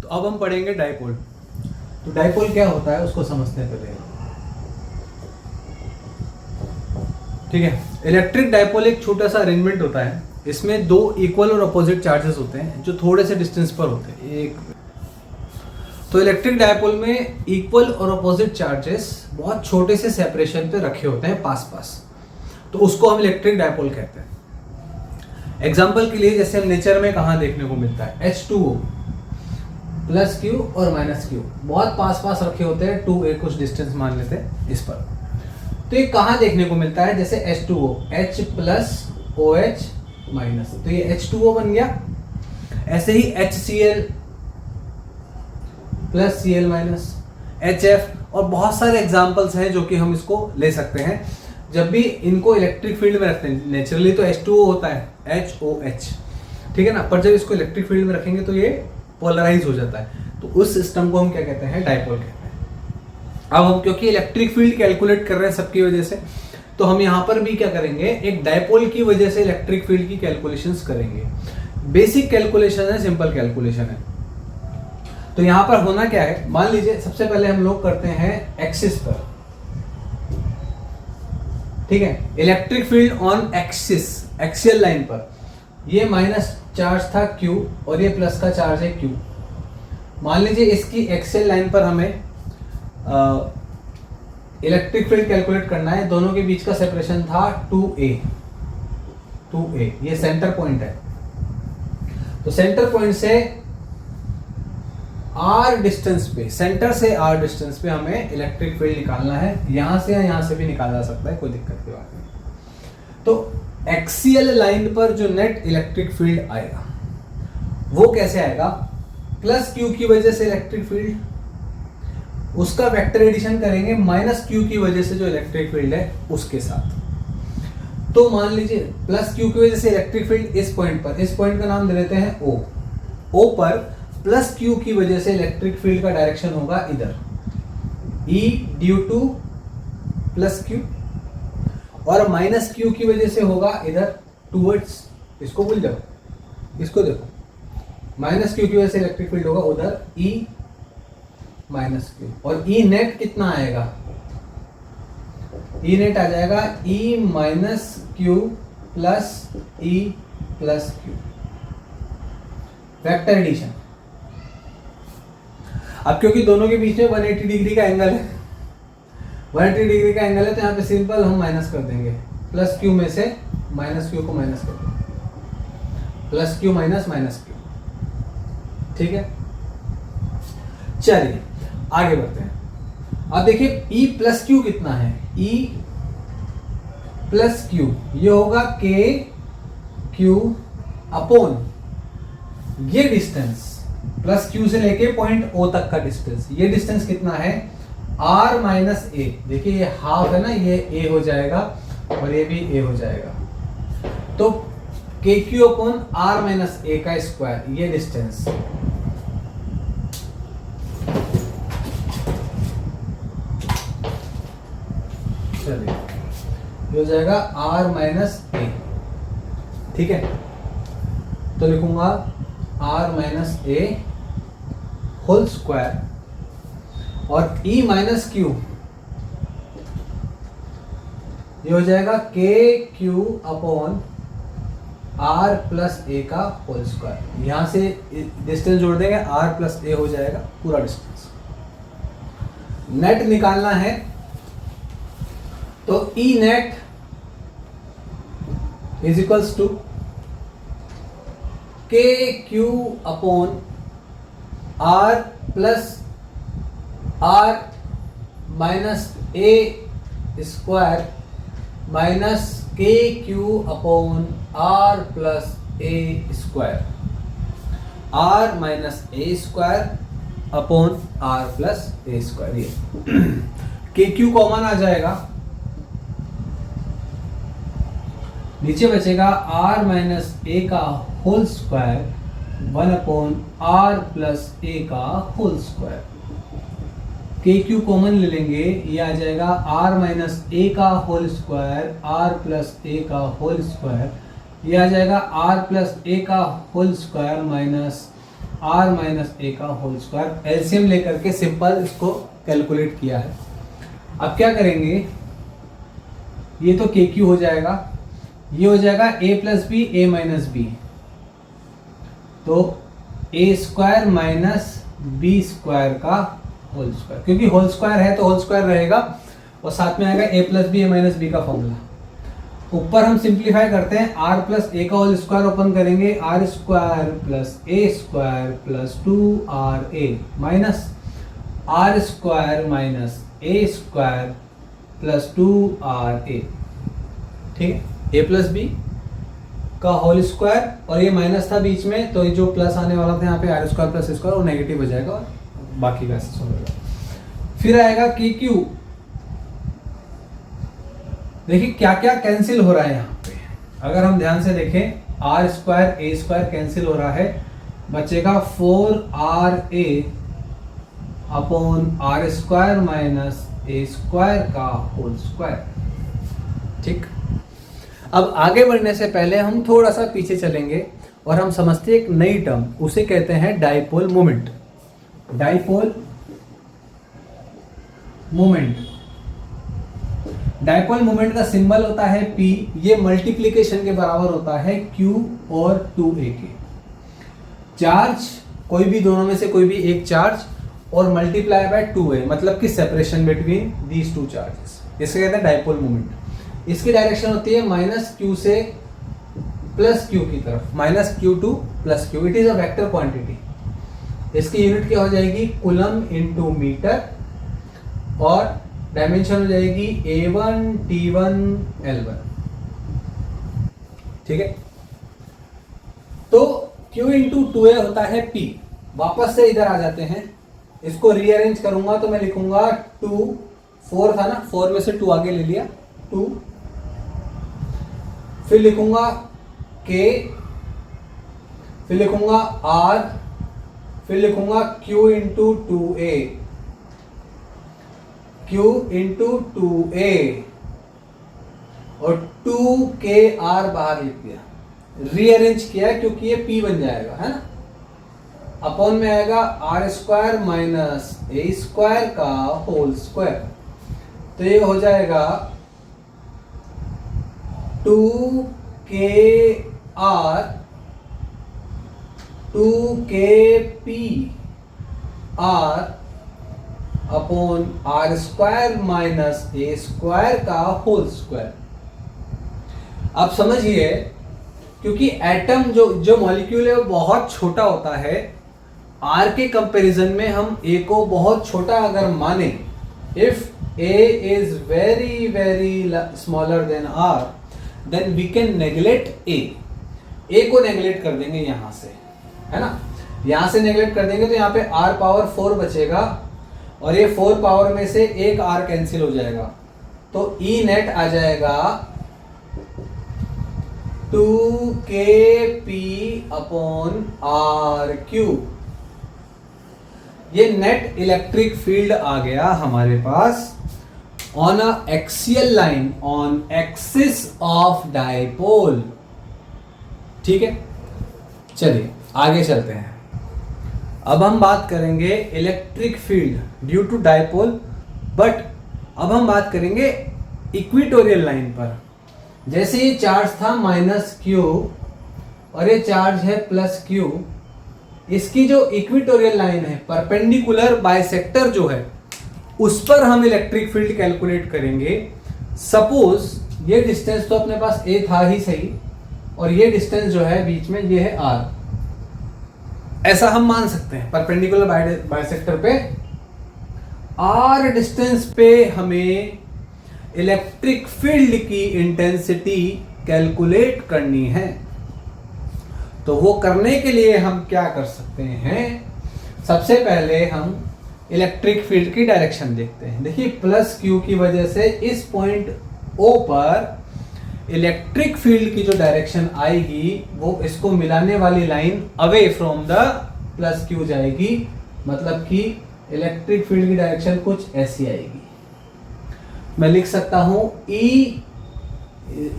तो अब हम पढ़ेंगे डाइपोल। तो डाइपोल क्या होता है उसको समझते हैं पहले। ठीक है, इलेक्ट्रिक डाइपोल एक छोटा सा अरेंजमेंट होता है। इसमें दो इक्वल और अपोजिट चार्जेस होते हैं जो थोड़े से डिस्टेंस पर होते हैं। तो इलेक्ट्रिक डाइपोल में इक्वल और अपोजिट चार्जेस बहुत छोटे से सेपरेशन पे रखे होते हैं पास पास, तो उसको हम इलेक्ट्रिक डाइपोल कहते हैं। एग्जाम्पल के लिए जैसे हम नेचर में कहाँ देखने को मिलता है, H2O प्लस Q और माइनस Q बहुत पास पास रखे होते हैं, 2A कुछ डिस्टेंस मान लेते हैं इस पर। तो ये कहाँ देखने को मिलता है, जैसे H2O H plus OH minus, तो ये H2O बन गया। ऐसे ही HCl plus Cl minus, HF, और बहुत सारे एग्जाम्पल्स हैं जो कि हम इसको ले सकते हैं। जब भी इनको इलेक्ट्रिक फील्ड में रखते हैं, नेचुरली तो H2O होता है HOH, ठीक है ना, पर जब इसको इलेक्ट्रिक फील्ड में रखेंगे तो ये पोलराइज हो जाता है। तो उस सिस्टम को हम क्या कहते हैं, डाइपोल कहते हैं। अब हम क्योंकि इलेक्ट्रिक फील्ड कैलकुलेट कर रहे हैं सबकी वजह से, तो हम यहाँ पर भी क्या करेंगे, एक डाइपोल की वजह से इलेक्ट्रिक फील्ड की कैलकुलेशंस करेंगे। बेसिक कैलकुलेशन है, सिंपल कैलकुलेशन है। तो यहाँ पर होना क्या है, मान लीजिए सबसे पहले हम लोग करते हैं एक्सिस पर, ठीक है, electric field on axis, axial line पर। ये माइनस चार्ज था Q और ये प्लस का चार्ज है Q। मान लीजिए इसकी एक्सियल लाइन पर हमें इलेक्ट्रिक फील्ड कैलकुलेट करना है। दोनों के बीच का सेपरेशन था 2A, ये सेंटर पॉइंट है। तो सेंटर पॉइंट से R डिस्टेंस पे, सेंटर से R डिस्टेंस पे हमें इलेक्ट्रिक फील्ड निकालना है। यहां से या यहां से भी निकाला जा सकता है, कोई दिक्कत की बात नहीं। तो एक्सियल लाइन पर जो नेट इलेक्ट्रिक फील्ड आएगा वो कैसे आएगा, प्लस Q की वजह से इलेक्ट्रिक फील्ड, उसका वेक्टर एडिशन करेंगे माइनस Q की वजह से जो इलेक्ट्रिक फील्ड है उसके साथ। तो मान लीजिए प्लस Q की वजह से इलेक्ट्रिक फील्ड इस पॉइंट पर, इस पॉइंट का नाम दे देते हैं O पर प्लस Q की वजह से इलेक्ट्रिक फील्ड का डायरेक्शन होगा इधर, E due two plus Q, और माइनस Q की वजह से होगा इधर टूवर्ड्स, इसको भूल जाओ, इसको देखो, माइनस Q की वजह से इलेक्ट्रिक फील्ड होगा उधर E माइनस Q, और E नेट कितना आएगा, E नेट आ जाएगा E minus Q plus E plus Q, vector addition. अब क्योंकि दोनों के बीच में 180 डिग्री का एंगल है, 180 डिग्री का एंगल है, तो यहाँ पे सिंपल हम माइनस कर देंगे, प्लस Q में से माइनस Q को माइनस कर देंगे, plus Q minus minus Q, ठीक है। चलिए आगे बढ़ते हैं। अब देखिए E प्लस Q कितना है, E प्लस Q ये होगा KQ अपॉन ये डिस्टेंस, प्लस Q से लेके पॉइंट O तक का डिस्टेंस, ये डिस्टेंस कितना है R माइनस A। देखिए ये हाफ है ना, ये A हो जाएगा और ये भी A हो जाएगा, तो KQ upon R minus A का स्क्वायर, ये डिस्टेंस। चलिए ये हो जाएगा R माइनस A, ठीक है। तो लिखूंगा R minus A whole square, और E माइनस Q ये हो जाएगा KQ upon R plus A का होल स्क्वायर। यहां से डिस्टेंस जोड़ देंगे, R प्लस A हो जाएगा पूरा डिस्टेंस। नेट निकालना है, तो E net is equals to KQ upon R plus R minus A square minus KQ upon R plus A square, R minus A square upon R plus A square. ये KQ common आ जाएगा, नीचे बचेगा R minus A का whole square 1 upon R plus A का whole square. KQ common ले लेंगे, ये आ जाएगा R माइनस A का whole square R plus A का होल स्क्वायर, ये आ जाएगा R प्लस A का whole square minus R minus A का होल स्क्वायर। एलसीएम लेकर के सिंपल इसको कैलकुलेट किया है। अब क्या करेंगे, ये तो के क्यू हो जाएगा, ये हो जाएगा A plus B A minus B, तो A square minus B square का होल स्क्वायर, क्योंकि होल स्क्वायर है तो होल स्क्वायर रहेगा, और साथ में आएगा A plus B A minus B का फॉर्मूला। ऊपर हम सिंप्लीफाई करते हैं, आर प्लस ए का होल स्क्वायर ओपन करेंगे, R square plus A square plus 2RA minus R square minus A square plus 2RA। ठीक है, ए प्लस बी का होल स्क्वायर, और ये माइनस था बीच में, तो ये जो प्लस आने वाला था यहाँ पे R square plus A square, वो नेगेटिव हो जाएगा और बाकी का ऐसे होगा। फिर आएगा के क्यू। देखिए क्या क्या कैंसिल हो रहा है यहाँ पे, अगर हम ध्यान से देखें, R square A square cancel हो रहा है, बचेगा 4RA upon R square minus A square का होल स्क्वायर। ठीक, अब आगे बढ़ने से पहले हम थोड़ा सा पीछे चलेंगे और हम समझते हैं एक नई टर्म, उसे कहते हैं dipole moment. Dipole moment, dipole moment का सिंबल होता है P, ये मल्टीप्लिकेशन के बराबर होता है Q और 2A के। चार्ज कोई भी दोनों में से कोई भी एक चार्ज और मल्टीप्लाई बाय 2A, मतलब कि separation between these two charges, इसे कहते हैं डाइपोल मोमेंट। इसकी डायरेक्शन होती है माइनस Q से प्लस Q की तरफ, minus Q two plus Q। It is a vector quantity. इसकी यूनिट क्या हो जाएगी, कूलम इनटू मीटर, और डायमेंशन हो जाएगी A1 T1 L1। ठीक है, तो Q इंटू 2A होता है P। वापस से इधर आ जाते हैं, इसको रीअरेंज करूंगा तो मैं लिखूंगा 2, 4 था ना, 4 में से 2 आगे ले लिया 2, फिर लिखूंगा K, फिर लिखूंगा R, फिर लिखूंगा Q into 2A, Q into 2A, और 2KR बाहर लिख दिया, रीअरेंज किया क्योंकि ये P बन जाएगा, है ना। अपॉन में आएगा R square minus A square का होल स्क्वायर, तो ये हो जाएगा 2KR 2KPR upon R square minus A square का होल स्क्वायर। अब समझिए, क्योंकि एटम जो मॉलिक्यूल है वो बहुत छोटा होता है, आर के कंपैरिजन में हम ए को बहुत छोटा अगर माने, if A is very very smaller than R, then we can neglect A को नेग्लेक्ट कर देंगे यहां से, है ना। यहां से नेग्लेक्ट कर देंगे तो यहाँ पे आर पावर 4 बचेगा, और ये 4 पावर में से एक आर कैंसिल हो जाएगा, तो ई नेट आ जाएगा 2KP अपॉन आर क्यूब। ये नेट इलेक्ट्रिक फील्ड आ गया हमारे pass on a axial line on axis of dipole. ठीक है, चलिए आगे चलते हैं। अब हम बात करेंगे electric field due to dipole, but अब हम बात करेंगे इक्वेटोरियल लाइन पर। जैसे ये चार्ज था माइनस क्यू और ये चार्ज है प्लस क्यू, इसकी जो इक्वेटोरियल लाइन है, परपेंडिकुलर बाइसेक्टर जो है, उस पर हम इलेक्ट्रिक फील्ड कैलकुलेट करेंगे। सपोज ये डिस्टेंस तो अपने पास ए था ही सही, और ये डिस्टेंस जो है बीच में ये है आर, ऐसा हम मान सकते हैं। परपेंडिकुलर बाइसेक्टर पे आर डिस्टेंस पे हमें इलेक्ट्रिक फील्ड की इंटेंसिटी कैलकुलेट करनी है। तो वो करने के लिए हम क्या कर सकते हैं, सबसे पहले हम इलेक्ट्रिक फील्ड की डायरेक्शन देखते हैं। देखिए प्लस क्यू की वजह से इस पॉइंट ओ पर इलेक्ट्रिक फील्ड की जो डायरेक्शन आएगी वो इसको मिलाने वाली line away from the plus Q जाएगी, मतलब कि इलेक्ट्रिक फील्ड की डायरेक्शन कुछ ऐसी आएगी। मैं लिख सकता हूं ई,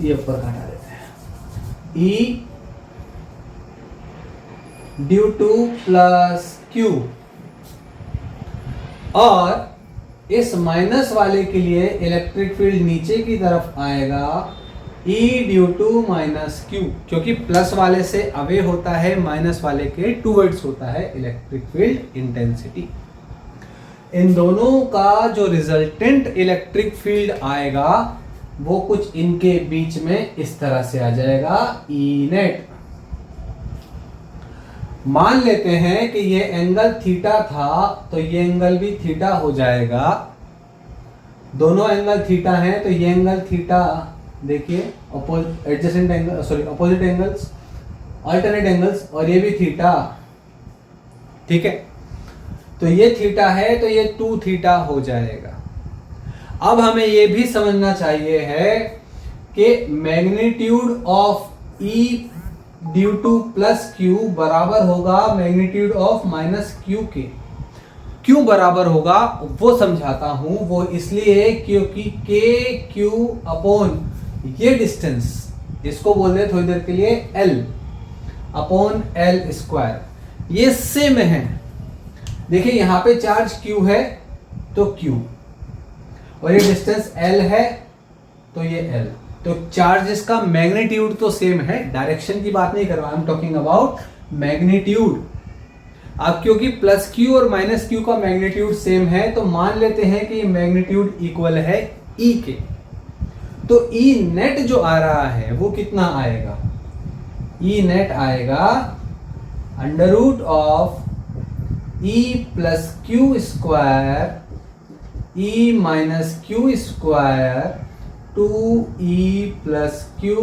ये ऊपर हटा देते हैं, ई ड्यू टू प्लस क्यू, और इस माइनस वाले के लिए इलेक्ट्रिक फील्ड नीचे की तरफ आएगा E due to minus Q, क्योंकि प्लस वाले से अवे होता है, माइनस वाले के टूवर्ड्स होता है इलेक्ट्रिक फील्ड इंटेंसिटी। इन दोनों का जो रिजल्टेंट इलेक्ट्रिक फील्ड आएगा वो कुछ इनके बीच में इस तरह से आ जाएगा, E नेट। मान लेते हैं कि ये एंगल थीटा था, तो ये एंगल भी थीटा हो जाएगा। दोनों एंगल थीटा हैं, तो ये एंगल थीटा, देखिए adjacent angle, sorry opposite angles, alternate angles, और ये भी थीटा, ठीक है। तो ये थीटा है, तो ये 2 थीटा हो जाएगा। अब हमें ये भी समझना चाहिए है कि magnitude of E due two plus Q बराबर होगा मैग्नीट्यूड ऑफ माइनस क्यू के। क्यों बराबर होगा वो समझाता हूं। वो इसलिए क्योंकि के क्यू अपॉन ये डिस्टेंस, इसको बोल रहे थोड़ी देर के लिए L अपॉन L स्क्वायर, ये सेम है। देखिए यहां पे चार्ज Q है तो Q, और ये डिस्टेंस L है तो ये L, तो चार्जेस का मैग्नीट्यूड तो सेम है। डायरेक्शन की बात नहीं कर रहा, I am talking about magnitude. अब क्योंकि प्लस क्यू और माइनस क्यू का मैग्नीट्यूड सेम है, तो मान लेते हैं कि मैग्नीट्यूड इक्वल है E के। तो E नेट जो आ रहा है वो कितना आएगा? E नेट आएगा under root of E plus Q square E minus Q square 2E plus Q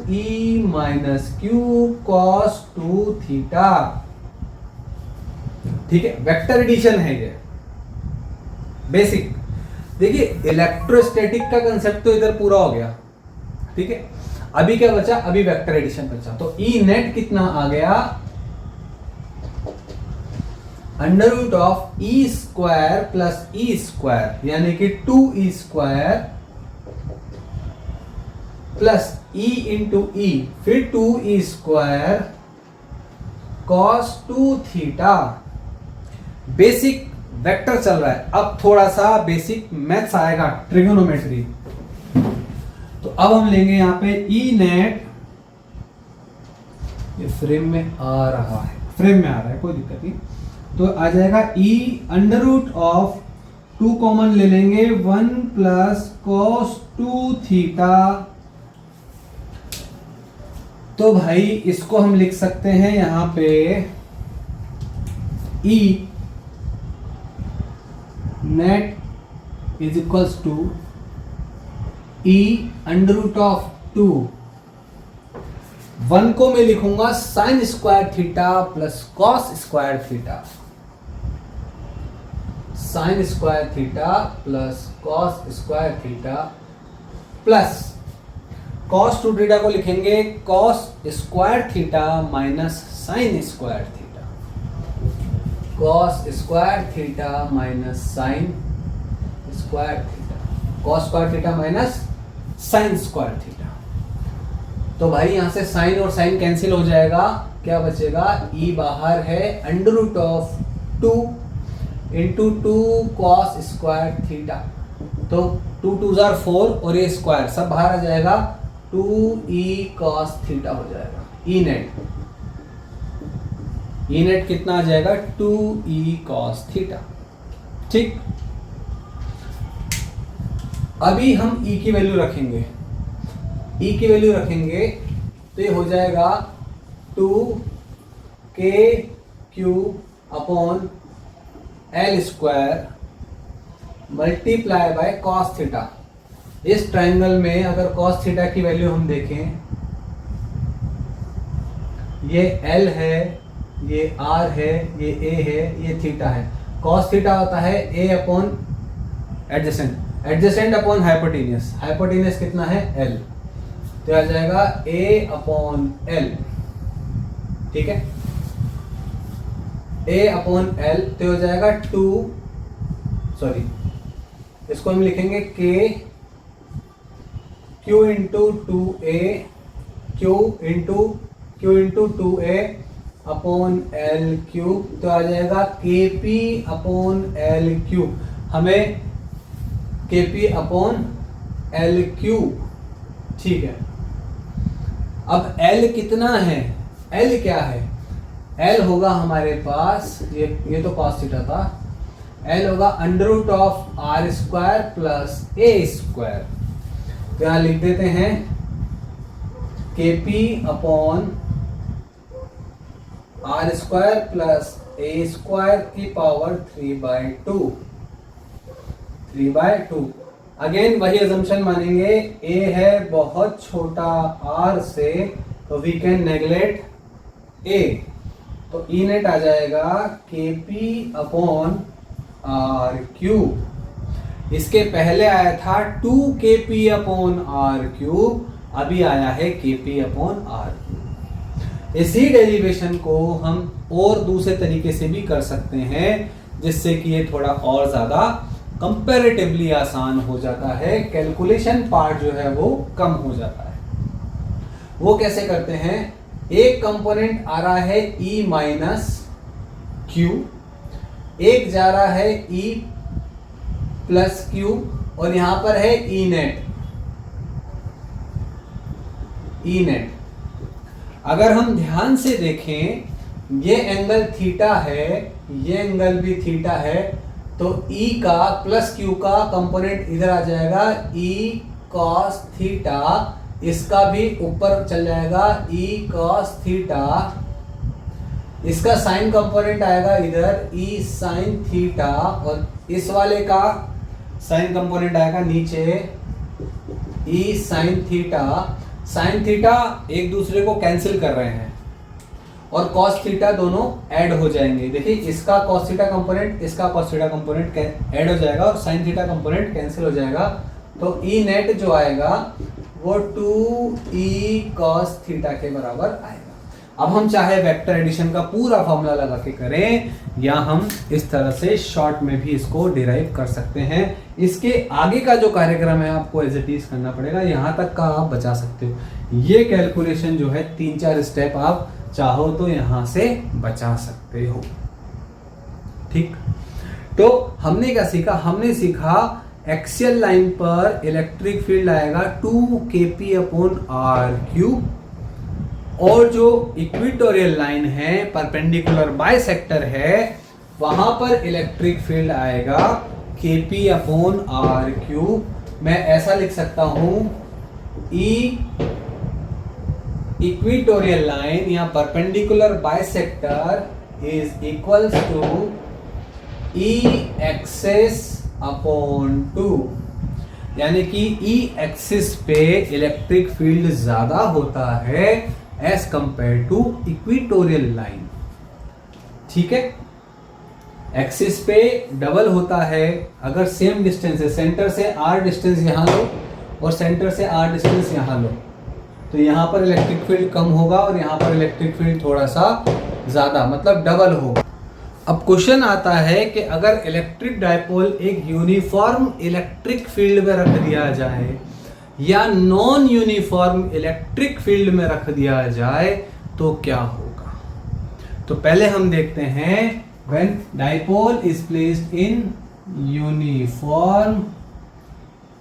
E minus Q cos 2 theta. ठीक है, वेक्टर एडिशन है ये बेसिक। देखिए इलेक्ट्रोस्टैटिक का कंसेप्ट तो इधर पूरा हो गया, ठीक है। अभी क्या बचा? अभी वेक्टर एडिशन बचा। तो E नेट कितना आ गया? Under root of E square plus E square, यानी कि 2E square plus E into E, फिर 2E square cos 2 theta. Basic vector चल रहा है। अब थोड़ा सा बेसिक मैथ्स आएगा, ट्रिगोनोमेट्री। तो अब हम लेंगे यहां पे E नेट, ये फ्रेम में आ रहा है, फ्रेम में आ रहा है, कोई दिक्कत नहीं। तो आ जाएगा E under root of 2 common ले लेंगे 1 प्लस कॉस 2 थीटा। तो भाई इसको हम लिख सकते हैं यहां पे E net is equals to E under root of 2, 1 को मैं लिखूंगा sine square theta plus cos square theta, sine square theta plus cos square theta, plus cos 2 theta को लिखेंगे cos square theta minus sine square theta, cos square theta minus sine square theta, cos square theta minus sine square theta. तो भाई यहां से sign और sign cancel हो जाएगा, क्या बचेगा? E बाहर है, under root of 2 into 2 cos square theta. तो 2 2s are 4 और ये स्क्वायर सब बाहर आ जाएगा, 2E कॉस थीटा हो जाएगा। E नेट, E नेट कितना आ जाएगा? 2E cos theta. ठीक, अभी हम E की वैल्यू रखेंगे, E की वैल्यू रखेंगे तो ये हो जाएगा 2KQ upon L square multiply by cos theta. इस ट्रायंगल में अगर कॉस थीटा की वैल्यू हम देखें, ये L है, ये R है, ये A है, ये थीटा है। कॉस थीटा होता है A upon adjacent, adjacent upon hypotenuse, hypotenuse कितना है? L, तो आ जाएगा A अपॉन L। ठीक है, A अपॉन L तो हो जाएगा 2, सॉरी इसको हम लिखेंगे K Q into 2A, Q into 2A upon L cube, तो आ जाएगा के पी अपॉन एल क्यूब। हमें के पी अपॉन एल क्यूब, ठीक है। अब एल कितना है, एल क्या है, एल होगा हमारे पास, ये तो कॉस थीटा था, एल होगा under root of R square plus A square. तो यहां लिख देते हैं K P upon R square plus A square की पावर 3/2। अगेन वही अजम्पशन मानेंगे, ए है बहुत छोटा आर से, तो वी कैन नेग्लेक्ट ए, तो ई नेट आ जाएगा के पी अपॉन आर क्यूब। इसके पहले आया था 2 के पी अपॉन आर क्यूब, अभी आया है के पी अपॉन आर क्यूब। इसी डेरिवेशन को हम और दूसरे तरीके से भी कर सकते हैं, जिससे कि ये थोड़ा और ज्यादा कंपैरेटिवली आसान हो जाता है, कैलकुलेशन पार्ट जो है वो कम हो जाता है। वो कैसे करते हैं, एक कंपोनेंट आ रहा है E माइनस क्यू, एक जा रहा है E प्लस क्यू, और यहां पर है E नेट। अगर हम ध्यान से देखें, ये एंगल थीटा है, ये एंगल भी थीटा है, तो E का प्लस क्यू का कंपोनेंट इधर आ जाएगा E cos थीटा, इसका भी ऊपर चल जाएगा E cos थीटा, इसका साइन कंपोनेंट आएगा इधर E sin थीटा, और इस वाले का साइन कंपोनेंट आएगा नीचे E sin theta. Sine theta एक दूसरे को कैंसिल कर रहे हैं और कॉस थीटा दोनों ऐड हो जाएंगे। देखिए इसका कॉस थीटा कंपोनेंट, इसका कॉस थीटा कंपोनेंट ऐड हो जाएगा और साइन थीटा कंपोनेंट कैंसिल हो जाएगा, तो ई नेट जो आएगा वो 2e cos थीटा के बराबर आएगा। अब हम चाहे वेक्टर एडिशन का पूरा फॉर्मूला लगा के करें, या हम इस तरह से शॉर्ट में भी इसको डिराइव कर सकते हैं। इसके आगे का जो कार्यक्रम है आपको एज इट इज करना पड़ेगा, यहां तक का आप बचा सकते हो। ये कैलकुलेशन जो है 3-4 स्टेप आप चाहो तो यहां से बचा सकते हो, ठीक। तो हमने क्या सीखा, हमने सीखा एक्सियल लाइन पर इलेक्ट्रिक फील्ड आएगा 2 kp अपॉन आर क्यूब, और जो इक्वेटोरियल लाइन है परपेंडिकुलर बाइसेक्टर है, वहां पर इलेक्ट्रिक फील्ड आएगा kp अपॉन आर क्यूब। मैं ऐसा लिख सकता हूं, E इक्वेटोरियल लाइन या perpendicular bisector is equals to E axis upon 2, यानी कि E एक्सिस पे इलेक्ट्रिक फील्ड ज्यादा होता है as compare to equatorial line, ठीक है। एक्सिस पे डबल होता है अगर सेम डिस्टेंस है, सेंटर से r डिस्टेंस यहां लो और सेंटर से r डिस्टेंस यहां लो, तो यहां पर इलेक्ट्रिक फील्ड कम होगा और यहां पर इलेक्ट्रिक फील्ड थोड़ा सा ज्यादा, मतलब डबल होगा। अब क्वेश्चन आता है कि अगर इलेक्ट्रिक डायपोल एक यूनिफॉर्म इलेक्ट्रिक फील्ड में रख दिया जाए या नॉन यूनिफॉर्म इलेक्ट्रिक फील्ड में रख दिया जाए तो क्या होगा। तो पहले हम देखते हैं, when dipole is placed in uniform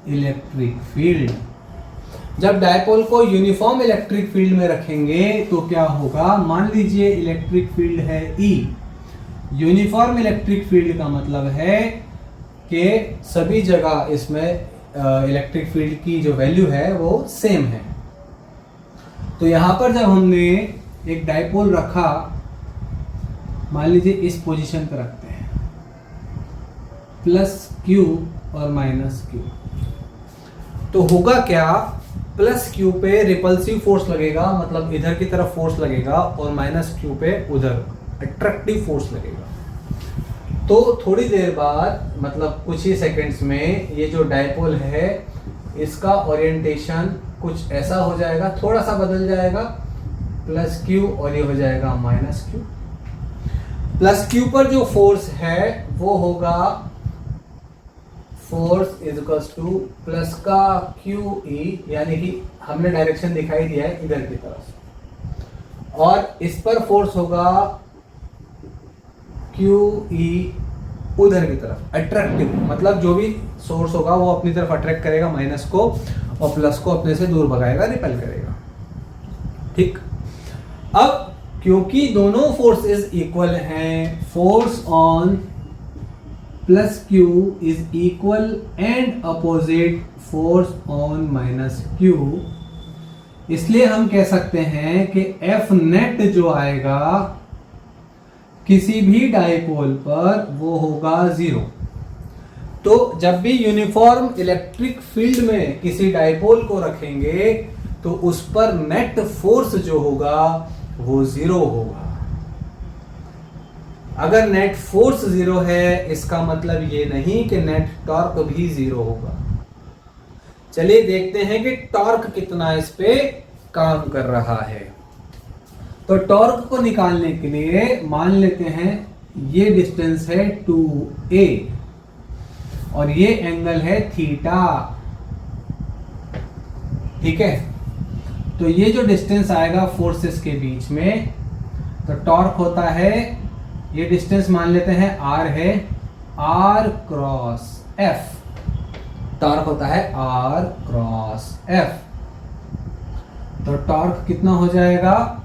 electric field, जब डायपोल को यूनिफॉर्म इलेक्ट्रिक फील्ड में रखेंगे तो क्या होगा। मान लीजिए इलेक्ट्रिक फील्ड है E, यूनिफॉर्म इलेक्ट्रिक फील्ड का मतलब है कि सभी जगह इसमें इलेक्ट्रिक फील्ड की जो वैल्यू है वो सेम है। तो यहां पर जब हमने एक डायपोल रखा, मान लीजिए इस पोजीशन पर रखते हैं, प्लस क्यू और माइनस क्यू, तो होगा क्या, प्लस क्यू पे रिपल्सिव फोर्स लगेगा, मतलब इधर की तरफ फोर्स लगेगा, और माइनस क्यू पे उधर अट्रैक्टिव फोर्स लगेगा। तो थोड़ी देर बाद, मतलब कुछ ही सेकंड्स में, ये जो डायपोल है इसका ओरिएंटेशन कुछ ऐसा हो जाएगा, थोड़ा सा बदल जाएगा, प्लस क्यू और ये हो जाएगा माइनस क्यू। प्लस क्यू पर जो फोर्स है वो होगा force is equals two plus का क्यू ई, यानी कि हमने डायरेक्शन दिखाई दिया है इधर की तरफ, और इस पर फोर्स होगा QE उधर की तरफ, अट्रैक्टिव, मतलब जो भी सोर्स होगा वो अपनी तरफ अट्रैक्ट करेगा माइनस को, और प्लस को अपने से दूर भगाएगा, रिपेल करेगा। ठीक, अब क्योंकि दोनों फोर्सेस इक्वल हैं, force on plus Q is equal and opposite force on minus Q, इसलिए हम कह सकते हैं कि F नेट जो आएगा किसी भी डाइपोल पर वो होगा 0। तो जब भी यूनिफॉर्म इलेक्ट्रिक फील्ड में किसी डाइपोल को रखेंगे तो उस पर नेट फोर्स जो होगा वो 0 होगा। अगर नेट फोर्स 0 है इसका मतलब ये नहीं कि नेट टॉर्क भी 0 होगा। चलिए देखते हैं कि टॉर्क कितना इस पे काम कर रहा है। तो टॉर्क को निकालने के लिए मान लेते हैं ये डिस्टेंस है 2a और ये एंगल है थीटा। ठीक है, तो ये जो डिस्टेंस आएगा फोर्सेस के बीच में, तो टॉर्क होता है, ये डिस्टेंस मान लेते हैं r है, r क्रॉस f। टॉर्क होता है r क्रॉस f। तो टॉर्क कितना हो जाएगा,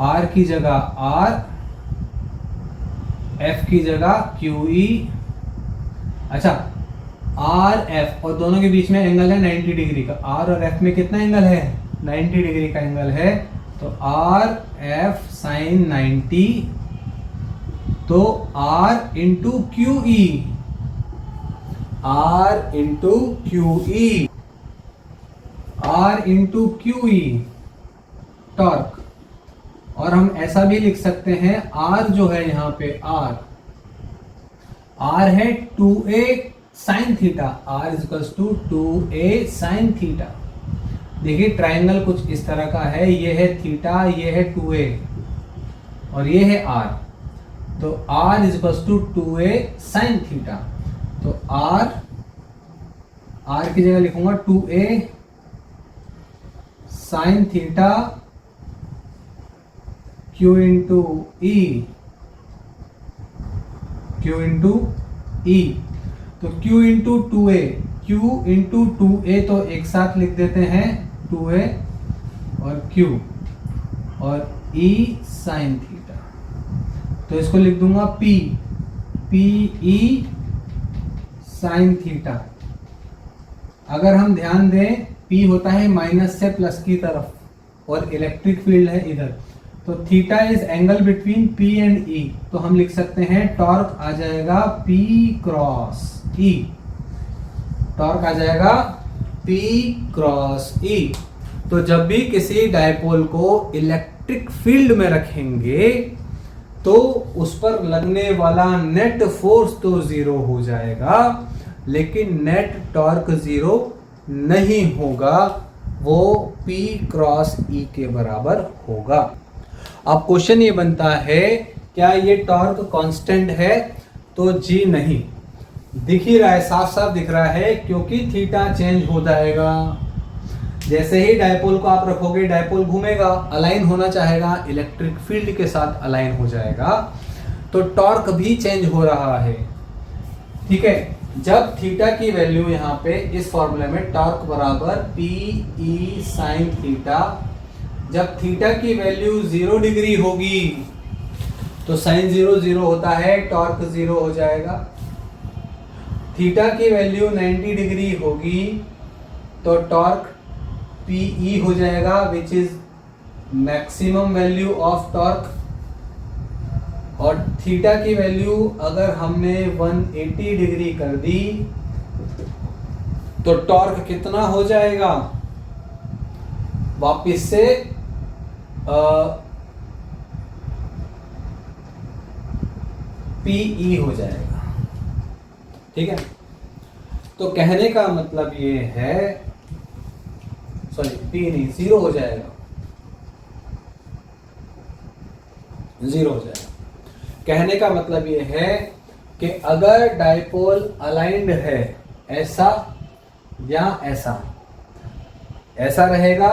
r की जगह r, f की जगह QE। अच्छा, आर एफ, और दोनों के बीच में एंगल है 90 डिग्री का। आर और एफ में कितना एंगल है, 90 डिग्री का एंगल है। तो आर एफ साइन 90, तो R into Q E, R into Q E, R into Q E torque. और हम ऐसा भी लिख सकते हैं, आर जो है यहाँ पे आर है 2a sine theta, R is to 2a sine theta. देखिए ट्राइंगल कुछ इस तरह का है, ये है थीटा, ये है 2a और ये है r। तो r is to 2a sine theta. तो r की जगह लिखूंगा 2a sine theta q into e, q into e. तो q into 2a, q into 2a तो एक साथ लिख देते हैं 2a और q और e साइन थीटा। तो इसको लिख दूंगा p, e साइन थीटा। अगर हम ध्यान दें p होता है माइनस से प्लस की तरफ और इलेक्ट्रिक फील्ड है इधर, तो theta is angle between P and E। तो हम लिख सकते हैं टॉर्क आ जाएगा P क्रॉस E, टॉर्क आ जाएगा P क्रॉस E। तो जब भी किसी डायपोल को इलेक्ट्रिक फील्ड में रखेंगे तो उस पर लगने वाला नेट फोर्स तो 0 हो जाएगा, लेकिन नेट टॉर्क 0 नहीं होगा, वो P क्रॉस E के बराबर होगा। अब क्वेश्चन ये बनता है, क्या ये टॉर्क कांस्टेंट है? तो जी नहीं, दिख ही रहा है, साफ साफ दिख रहा है, क्योंकि थीटा चेंज हो जाएगा। जैसे ही डायपोल को आप रखोगे डायपोल घूमेगा, अलाइन होना चाहेगा, इलेक्ट्रिक फील्ड के साथ अलाइन हो जाएगा, तो टॉर्क भी चेंज हो रहा है। ठीक है, जब थीटा की वैल्यू यहाँ पे इस फॉर्मूले में टॉर्क बराबर पी ई साइन थीटा, जब थीटा की वैल्यू 0 डिग्री होगी तो साइन 0 0 होता है, टॉर्क 0 हो जाएगा। थीटा की वैल्यू 90 डिग्री होगी तो टॉर्क PE हो जाएगा, which is maximum value of torque. और थीटा की वैल्यू अगर हमने 180 डिग्री कर दी तो टॉर्क कितना हो जाएगा, वापिस से PE हो जाएगा। ठीक है, तो कहने का मतलब ये है, सॉरी P नहीं, 0 हो जाएगा, 0 हो जाएगा। कहने का मतलब ये है कि अगर डायपोल अलाइंड है ऐसा या ऐसा, ऐसा रहेगा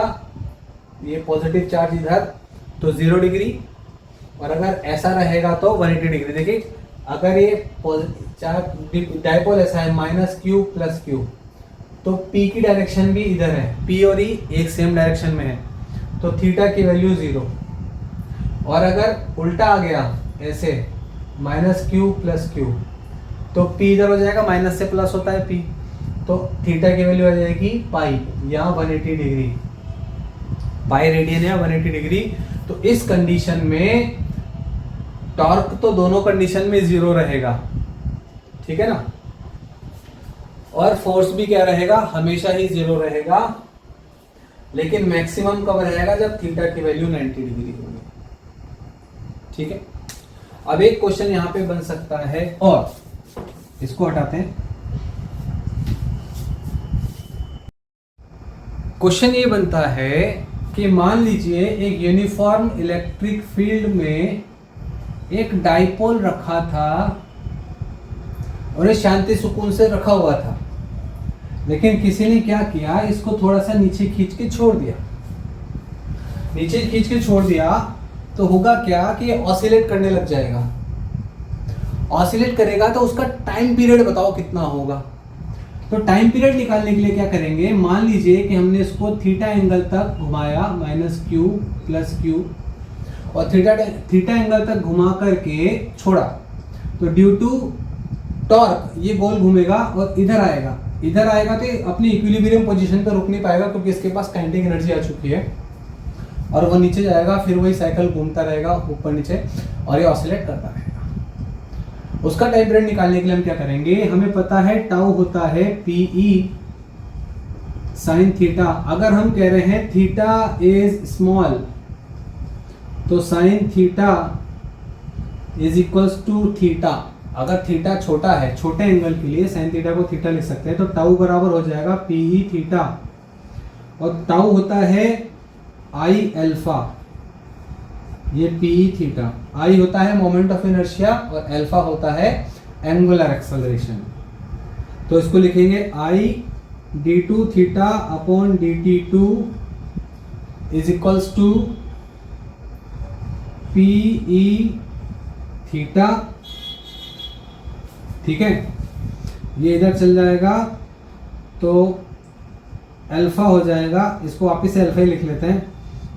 ये पॉजिटिव चार्ज इधर तो 0 डिग्री, और अगर ऐसा रहेगा तो 180 डिग्री। देखिए अगर ये चार्ज डाइपोल ऐसा है -q + q, तो p की डायरेक्शन भी इधर है, p और e एक सेम डायरेक्शन में है, तो थीटा की वैल्यू 0। और अगर उल्टा आ गया ऐसे -q + q, तो p इधर हो जाएगा, माइनस से प्लस होता है p, तो थीटा की वैल्यू आ जाएगी पाई, यहाँ 180 डिग्री, पाई रेडियन है 180 डिग्री। तो इस कंडीशन में टॉर्क तो दोनों कंडीशन में 0 रहेगा, ठीक है ना, और फोर्स भी क्या रहेगा, हमेशा ही 0 रहेगा, लेकिन मैक्सिमम कब रहेगा, जब थीटा की वैल्यू 90 डिग्री होगी, ठीक है। अब एक क्वेश्चन यहां पे बन सकता है, और इसको हटाते हैं। क्वेश्चन ये बनता है कि मान लीजिए एक यूनिफॉर्म इलेक्ट्रिक फील्ड में एक डाइपोल रखा था और ये शांति सुकून से रखा हुआ था, लेकिन किसी ने क्या किया, इसको थोड़ा सा नीचे खींच के छोड़ दिया। नीचे खींच के छोड़ दिया तो होगा क्या कि ये ऑसिलेट करने लग जाएगा। ऑसिलेट करेगा तो उसका टाइम पीरियड बताओ कितना होगा। तो टाइम पीरियड निकालने के लिए क्या करेंगे, मान लीजिए कि हमने इसको थीटा एंगल तक घुमाया -q + q, और थीटा एंगल तक घुमा करके छोड़ा, तो ड्यू टू टॉर्क ये गोल घूमेगा और इधर आएगा तो ये अपनी इक्विलिब्रियम पोजीशन पर रुक नहीं पाएगा, क्योंकि इसके पास काइनेटिक एनर्जी आ चुकी है, और वो नीचे जाएगा, फिर वही साइकिल घूमता रहेगा ऊपर नीचे, और ये ऑसिलेट करता रहेगा। उसका टाइम पीरियड निकालने के लिए हम क्या करेंगे, हमें पता है टाउ होता है PE sin थीटा। अगर हम कह रहे हैं थीटा इज स्मॉल, तो sin theta is equals to theta. अगर थीटा छोटा है, छोटे एंगल के लिए sin थीटा को थीटा लिख सकते हैं, तो टाउ बराबर हो जाएगा PE थीटा, और टाउ होता है I अल्फा, ये PE थीटा। I होता है मोमेंट ऑफ इनर्शिया और अल्फा होता है एंगुलर एक्सेलरेशन। तो इसको लिखेंगे I d2 theta upon dt2 is equals to PE theta, ठीक है। ये इधर चल जाएगा तो अल्फा हो जाएगा, इसको वापिस से अल्फा ही लिख लेते हैं।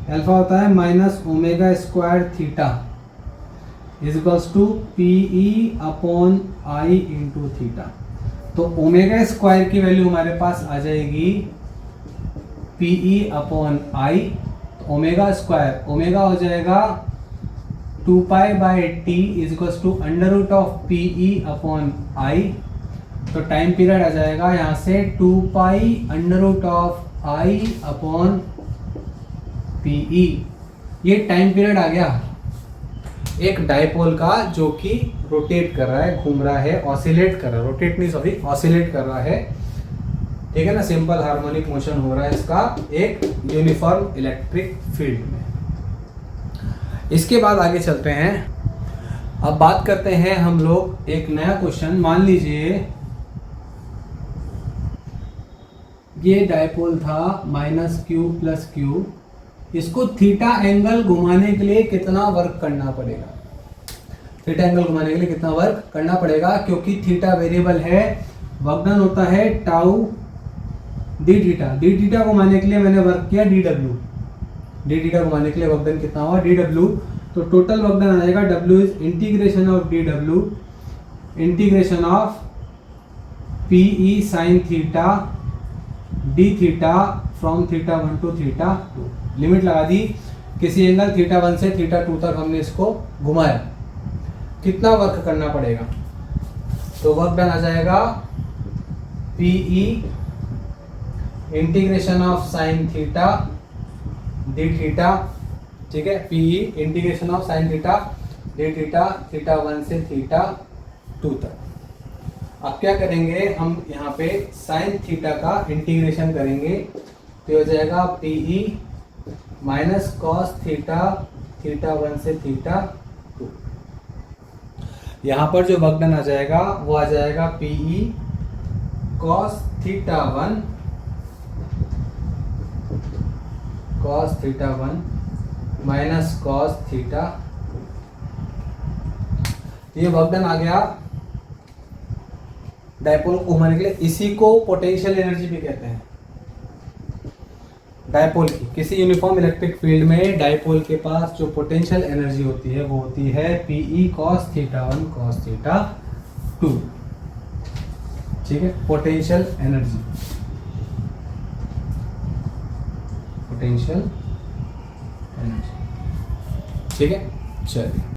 अल्फा होता है -ω² theta is equals to PE upon I into theta. तो ω² की वैल्यू हमारे पास आ जाएगी PE अपॉन I, तो ω² हो जाएगा 2π/t is equals to √PE upon I। तो टाइम पीरियड आ जाएगा यहाँ से 2π√I अपॉन PE। ये टाइम पीरियड आ गया एक डाइपोल का, जो कि रोटेट कर रहा है, घूम रहा है, ऑसिलेट कर रहा है, रोटेट नहीं सॉरी ऑसिलेट कर रहा है, ठीक है ना, सिंपल हार्मोनिक मोशन हो रहा है इसका एक यूनिफॉर्म इलेक्ट्रिक फील्ड में। इसके बाद आगे चलते हैं। अब बात करते हैं हम लोग एक नया क्वेश्चन। मान लीजिए ये डाइपोल था -q + q, इसको थीटा एंगल घुमाने के लिए कितना वर्क करना पड़ेगा, थीटा एंगल घुमाने के लिए कितना वर्क करना पड़ेगा, क्योंकि थीटा वेरिएबल है, वर्क डन होता है टाउ डी थीटा घुमाने के लिए मैंने वर्क किया डी थीटा घुमाने के लिए वर्क डन कितना हुआ dw, तो टोटल वर्क डन आ जाएगा w is integration of dw integration of PE sin theta d theta from θ1 to θ2। Limit लगा दी, किसी एंगल θ1 से θ2 तक हमने इसको घुमाया, कितना वर्क करना पड़ेगा, तो वर्क डन आ जाएगा PE integration of sin theta d theta, ठीक है, PE integration of sin theta d theta θ1 से θ2 तक। अब क्या करेंगे हम यहाँ पे sin थीटा का इंटीग्रेशन करेंगे, तो हो जाएगा PE माइनस cos थीटा θ1 से θ2। यहाँ पर जो वर्क डन आ जाएगा वो आ जाएगा PE cos θ1 cos theta 1 minus cos theta, ये वर्क डन आ गया डायपोल को घुमाने के लिए। इसी को पोटेंशियल एनर्जी भी कहते हैं। डायपोल की किसी यूनिफॉर्म इलेक्ट्रिक फील्ड में डायपोल के पास जो पोटेंशियल एनर्जी होती है वो होती है PE cos theta 1 cos theta 2। ठीक है, पोटेंशियल एनर्जी, पोटेंशियल एनर्जी। ठीक है, चलिए।